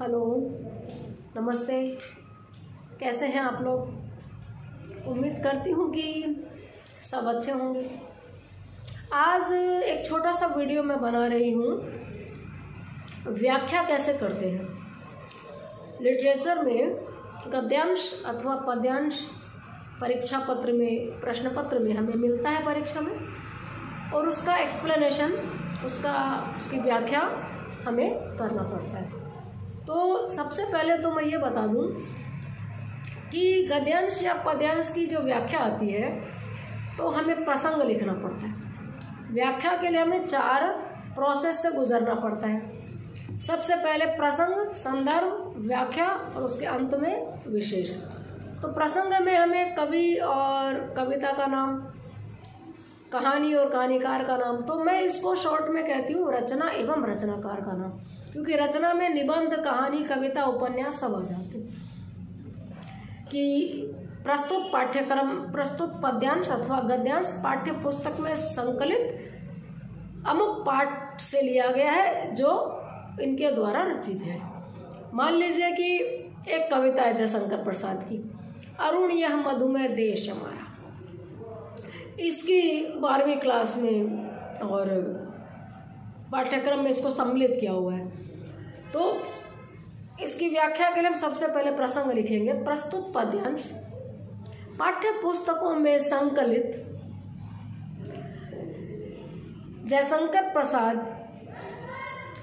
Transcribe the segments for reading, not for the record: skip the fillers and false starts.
Hello, नमस्ते। कैसे हैं आप लोग? उम्मीद करती हूँ कि सब अच्छे होंगे। आज एक छोटा सा वीडियो मैं बना रही हूँ, व्याख्या कैसे करते हैं। लिटरेचर में गद्यांश अथवा पद्यांश परीक्षा पत्र में, प्रश्न पत्र में हमें मिलता है परीक्षा में, और उसका एक्सप्लेनेशन, उसकी व्याख्या हमें करना पड़ता है। तो सबसे पहले तो मैं ये बता दूं कि गद्यांश या पद्यांश की जो व्याख्या आती है तो हमें प्रसंग लिखना पड़ता है। व्याख्या के लिए हमें 4 प्रोसेस से गुजरना पड़ता है। सबसे पहले प्रसंग, संदर्भ, व्याख्या और उसके अंत में विशेष। तो प्रसंग में हमें कवि और कविता का नाम, कहानी और कहानीकार का नाम, तो मैं इसको शॉर्ट में कहती हूँ रचना एवं रचनाकार का नाम, क्योंकि रचना में निबंध, कहानी, कविता, उपन्यास सब आ जाते हैं। कि प्रस्तुत पद्यांश अथवा गद्यांश पाठ्य पुस्तक में संकलित अमुक पाठ से लिया गया है जो इनके द्वारा रचित है। मान लीजिए कि एक कविता है जयशंकर प्रसाद की, अरुण यह मधुमेह देश हमारा। इसकी 12वीं क्लास में और पाठ्यक्रम में इसको सम्मिलित किया हुआ है। तो इसकी व्याख्या के लिए हम सबसे पहले प्रसंग लिखेंगे। प्रस्तुत पद्यांश पाठ्य पुस्तकों में संकलित जयशंकर प्रसाद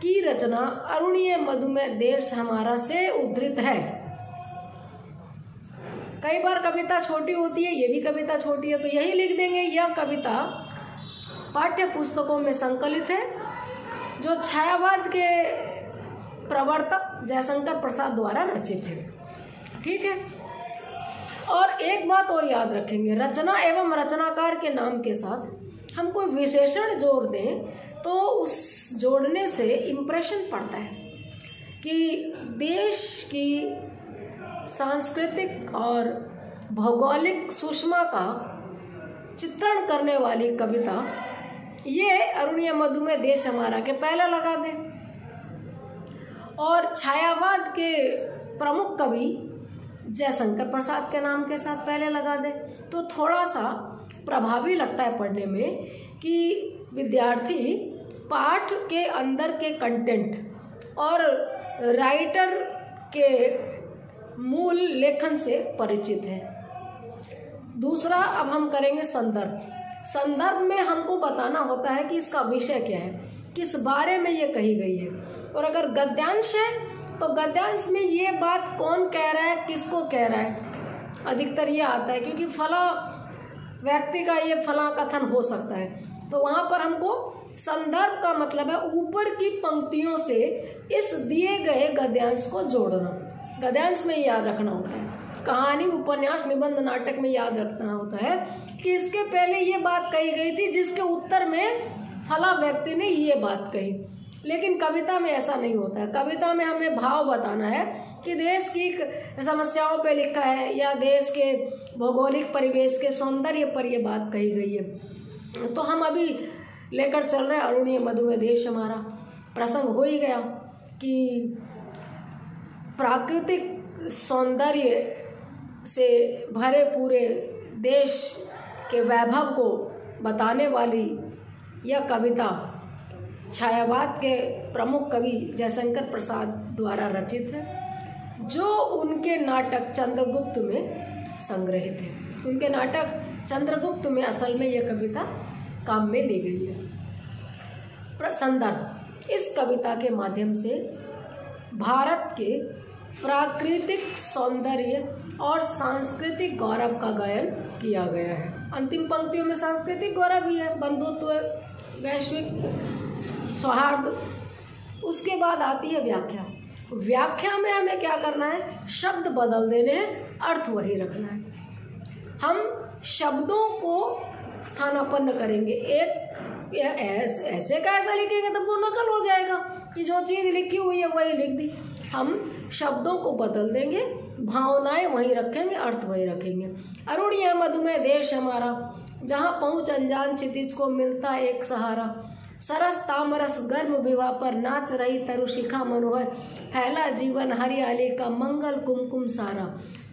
की रचना अरुणीय मधुमेह देश हमारा से उद्धृत है। कई बार कविता छोटी होती है, ये भी कविता छोटी है, तो यही लिख देंगे यह कविता पाठ्य पुस्तकों में संकलित है, जो छायावाद के प्रवर्तक जयशंकर प्रसाद द्वारा रचित है। ठीक है। और एक बात और याद रखेंगे, रचना एवं रचनाकार के नाम के साथ हम कोई विशेषण जोड़ दें तो उस जोड़ने से इम्प्रेशन पड़ता है कि देश की सांस्कृतिक और भौगोलिक सुषमा का चित्रण करने वाली कविता ये अरुणीय मधुमेह देश हमारा के पहले लगा दें, और छायावाद के प्रमुख कवि जयशंकर प्रसाद के नाम के साथ पहले लगा दें, तो थोड़ा सा प्रभावी लगता है पढ़ने में कि विद्यार्थी पाठ के अंदर के कंटेंट और राइटर के मूल लेखन से परिचित है। दूसरा, अब हम करेंगे संदर्भ। संदर्भ में हमको बताना होता है कि इसका विषय क्या है, किस बारे में ये कही गई है। और अगर गद्यांश है तो गद्यांश में ये बात कौन कह रहा है, किसको कह रहा है, अधिकतर ये आता है, क्योंकि फला व्यक्ति का ये फला कथन हो सकता है। तो वहां पर हमको संदर्भ का मतलब है ऊपर की पंक्तियों से इस दिए गए गद्यांश को जोड़ना। गद्यांश में याद रखना होता है, कहानी, उपन्यास, निबंध, नाटक में याद रखना होता है कि इसके पहले ये बात कही गई थी जिसके उत्तर में फला व्यक्ति ने ये बात कही। लेकिन कविता में ऐसा नहीं होता है। कविता में हमें भाव बताना है कि देश की समस्याओं पे लिखा है या देश के भौगोलिक परिवेश के सौंदर्य पर यह बात कही गई है। तो हम अभी लेकर चल रहे हैं अरुणीय मधुमेह देश हमारा। प्रसंग हो ही गया कि प्राकृतिक सौंदर्य से भरे पूरे देश के वैभव को बताने वाली यह कविता छायावाद के प्रमुख कवि जयशंकर प्रसाद द्वारा रचित है, जो उनके नाटक चंद्रगुप्त में संग्रहित है। उनके नाटक चंद्रगुप्त में असल में यह कविता काम में ली गई है। संदर्भ, इस कविता के माध्यम से भारत के प्राकृतिक सौंदर्य और सांस्कृतिक गौरव का गायन किया गया है। अंतिम पंक्तियों में सांस्कृतिक गौरव भी है, बंधुत्व, वैश्विक सौहार्द। उसके बाद आती है व्याख्या। व्याख्या में हमें क्या करना है, शब्द बदल देने हैं, अर्थ वही रखना है। हम शब्दों को स्थानापन्न करेंगे। एक ऐसे का ऐसा लिखेंगे तब तो नकल हो जाएगा कि जो चीज़ लिखी हुई है वही लिख दी। हम शब्दों को बदल देंगे, भावनाएं वहीं रखेंगे, अर्थ वहीं रखेंगे। अरुणीय मधुमेह देश हमारा, जहाँ पहुँच अनजान क्षितिज को मिलता एक सहारा। सरस तामरस गर्म विवाह पर नाच रही तरुशिखा मनोहर, फैला जीवन हरियाली का मंगल कुमकुम सारा,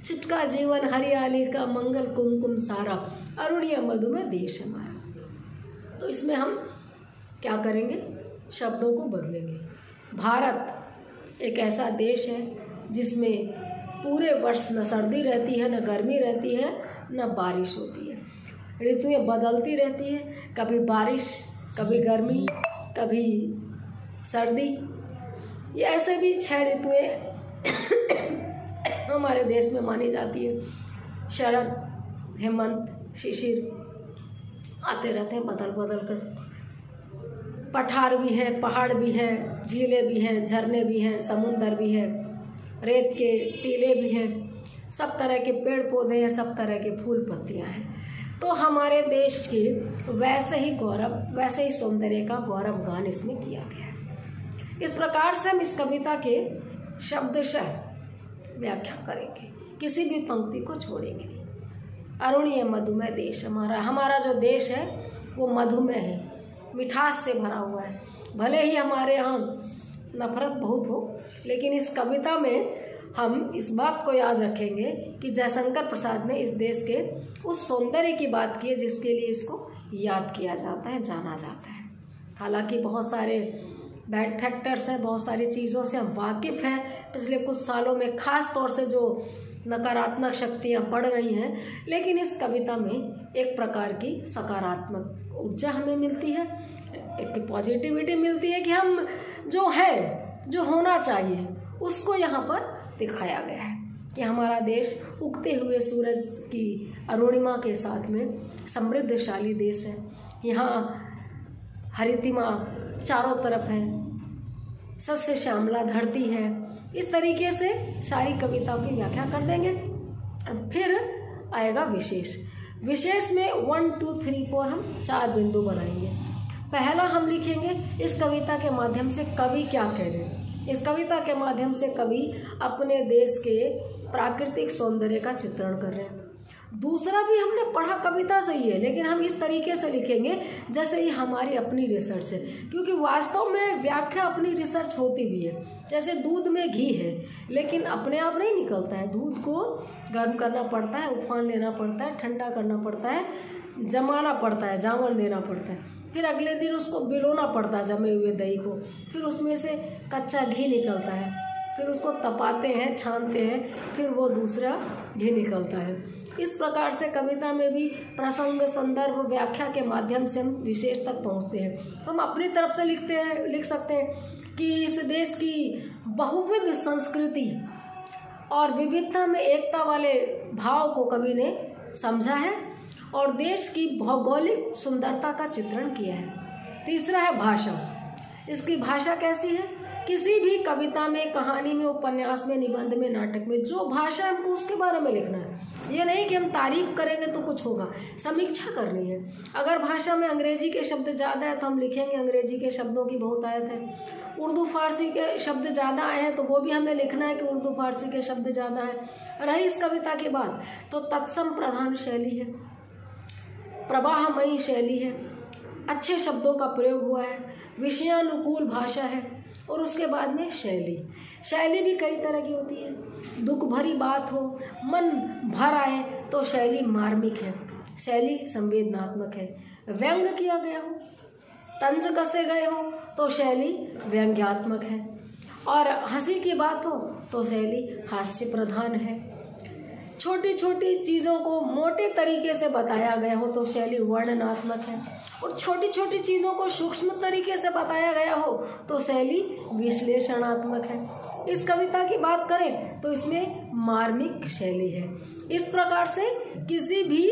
छिटका जीवन हरियाली का मंगल कुमकुम सारा, अरुणिय मधु में देश हमारा। तो इसमें हम क्या करेंगे, शब्दों को बदलेंगे। भारत एक ऐसा देश है जिसमें पूरे वर्ष न सर्दी रहती है, न गर्मी रहती है, न बारिश होती है। ऋतुएं बदलती रहती हैं, कभी बारिश, कभी गर्मी, कभी सर्दी। ये ऐसे भी 6 ऋतुएं हमारे देश में मानी जाती है। शरद, हेमंत, शिशिर आते रहते हैं बदल बदल कर। पठार भी है, पहाड़ भी है, झीलें भी हैं, झरने भी हैं, समुंदर भी है, रेत के टीले भी हैं, सब तरह के पेड़ पौधे हैं, सब तरह के फूल पत्तियां हैं। तो हमारे देश के वैसे ही गौरव, वैसे ही सौंदर्य का गौरव गान इसमें किया गया है। इस प्रकार से हम इस कविता के शब्दशः व्याख्या करेंगे, किसी भी पंक्ति को छोड़ेंगे नहीं। अरुणिय मधुमय देश हमारा, हमारा जो देश है वो मधुमय है, मिठास से भरा हुआ है। भले ही हमारे यहाँ नफरत बहुत हो, लेकिन इस कविता में हम इस बात को याद रखेंगे कि जयशंकर प्रसाद ने इस देश के उस सौंदर्य की बात की है जिसके लिए इसको याद किया जाता है, जाना जाता है। हालांकि बहुत सारे बैड फैक्टर्स हैं, बहुत सारी चीज़ों से हम वाकिफ़ हैं पिछले कुछ सालों में, ख़ास तौर से जो नकारात्मक शक्तियाँ बढ़ गई हैं, लेकिन इस कविता में एक प्रकार की सकारात्मक ऊर्जा हमें मिलती है, एक पॉजिटिविटी मिलती है कि हम जो है, जो होना चाहिए, उसको यहाँ पर दिखाया गया है कि हमारा देश उगते हुए सूरज की अरुणिमा के साथ में समृद्धशाली देश है। यहाँ हरितिमा चारों तरफ है, सस्य श्यामला धरती है। इस तरीके से सारी कविताओं की व्याख्या कर देंगे। फिर आएगा विशेष। विशेष में 1, 2, 3, 4 हम 4 बिंदु बनाएंगे। पहला हम लिखेंगे इस कविता के माध्यम से कवि क्या कह रहे हैं। इस कविता के माध्यम से कवि अपने देश के प्राकृतिक सौंदर्य का चित्रण कर रहे हैं। दूसरा भी हमने पढ़ा कविता सही है, लेकिन हम इस तरीके से लिखेंगे जैसे ये हमारी अपनी रिसर्च है, क्योंकि वास्तव में व्याख्या अपनी रिसर्च होती भी है। जैसे दूध में घी है, लेकिन अपने आप नहीं निकलता है। दूध को गर्म करना पड़ता है, उफान लेना पड़ता है, ठंडा करना पड़ता है, जमाना पड़ता है, जामन देना पड़ता है, फिर अगले दिन उसको भिगोना पड़ता है जमे हुए दही को, फिर उसमें से कच्चा घी निकलता है, फिर उसको तपाते हैं, छानते हैं, फिर वो दूसरा घी निकलता है। इस प्रकार से कविता में भी प्रसंग, संदर्भ, व्याख्या के माध्यम से हम विशेष तक पहुँचते हैं। हम अपनी तरफ से लिख सकते हैं कि इस देश की बहुविध संस्कृति और विविधता में एकता वाले भाव को कवि ने समझा है और देश की भौगोलिक सुंदरता का चित्रण किया है। तीसरा है भाषा। इसकी भाषा कैसी है? किसी भी कविता में, कहानी में, उपन्यास में, निबंध में, नाटक में जो भाषा हमको उसके बारे में लिखना है। ये नहीं कि हम तारीफ करेंगे तो कुछ होगा, समीक्षा करनी है। अगर भाषा में अंग्रेजी के शब्द ज़्यादा है तो हम लिखेंगे अंग्रेजी के शब्दों की बहुतायत है। उर्दू फारसी के शब्द ज़्यादा आए हैं तो वो भी हमें लिखना है कि उर्दू फारसी के शब्द ज़्यादा है। रही इस कविता की बात तो तत्सम प्रधान शैली है, प्रवाहमयी शैली है, अच्छे शब्दों का प्रयोग हुआ है, विषयानुकूल भाषा है। और उसके बाद में शैली भी कई तरह की होती है। दुख भरी बात हो, मन भर आए तो शैली मार्मिक है, शैली संवेदनात्मक है। व्यंग किया गया हो, तंज कसे गए हो तो शैली व्यंग्यात्मक है। और हंसी की बात हो तो शैली हास्य प्रधान है। छोटी छोटी चीज़ों को मोटे तरीके से बताया गया हो तो शैली वर्णनात्मक है। और छोटी छोटी चीज़ों को सूक्ष्म तरीके से बताया गया हो तो शैली विश्लेषणात्मक है। इस कविता की बात करें तो इसमें मार्मिक शैली है। इस प्रकार से किसी भी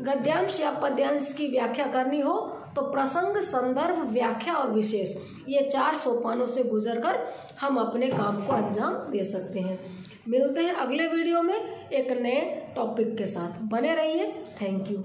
गद्यांश या पद्यांश की व्याख्या करनी हो तो प्रसंग, संदर्भ, व्याख्या और विशेष, ये 4 सोपानों से गुजरकर हम अपने काम को अंजाम दे सकते हैं। मिलते हैं अगले वीडियो में एक नए टॉपिक के साथ। बने रहिए। Thank you.